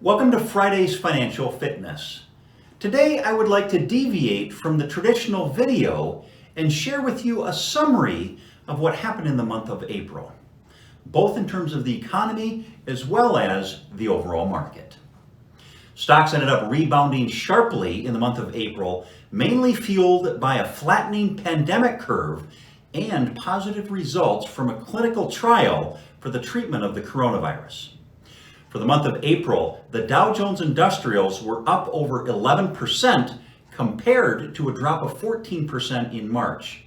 Welcome to Friday's Financial Fitness. Today I would like to deviate from the traditional video and share with you a summary of what happened in the month of April, both in terms of the economy as well as the overall market. Stocks ended up rebounding sharply in the month of April, mainly fueled by a flattening pandemic curve and positive results from a clinical trial for the treatment of the coronavirus. For the month of April, the Dow Jones Industrials were up over 11% compared to a drop of 14% in March.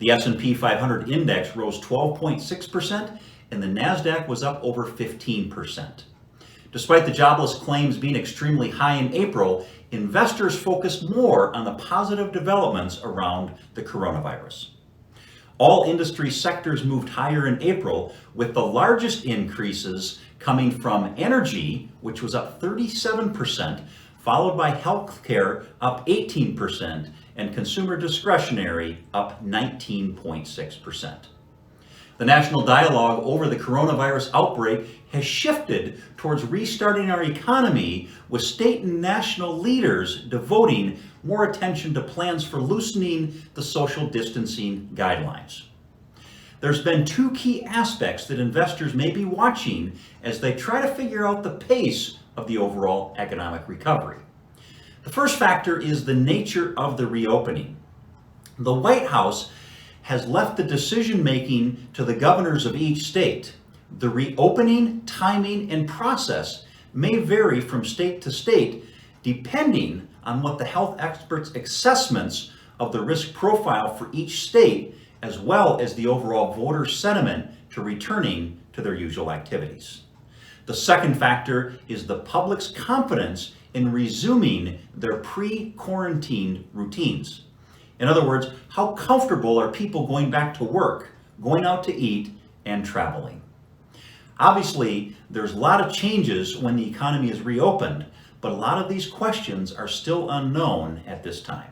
The S&P 500 index rose 12.6% and the Nasdaq was up over 15%. Despite the jobless claims being extremely high in April, investors focused more on the positive developments around the coronavirus. All industry sectors moved higher in April, with the largest increases coming from energy, which was up 37%, followed by healthcare up 18%, and consumer discretionary up 19.6%. The national dialogue over the coronavirus outbreak has shifted towards restarting our economy, with state and national leaders devoting more attention to plans for loosening the social distancing guidelines. There's been two key aspects that investors may be watching as they try to figure out the pace of the overall economic recovery. The first factor is the nature of the reopening. The White House has left the decision-making to the governors of each state. The reopening, timing, and process may vary from state to state depending on what the health experts' assessments of the risk profile for each state, as well as the overall voter sentiment to returning to their usual activities. The second factor is the public's confidence in resuming their pre-quarantine routines. In other words, how comfortable are people going back to work, going out to eat, and traveling? Obviously, there's a lot of changes when the economy is reopened, but a lot of these questions are still unknown at this time.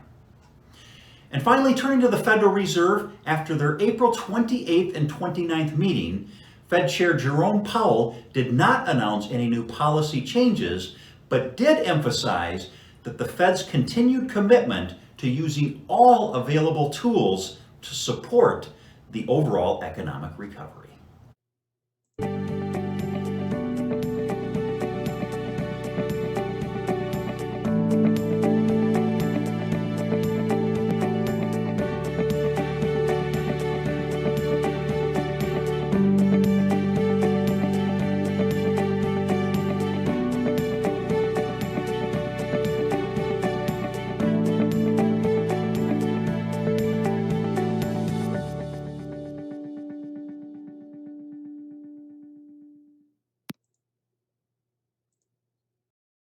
And finally, turning to the Federal Reserve, after their April 28th and 29th meeting, Fed Chair Jerome Powell did not announce any new policy changes, but did emphasize that the Fed's continued commitment to using all available tools to support the overall economic recovery.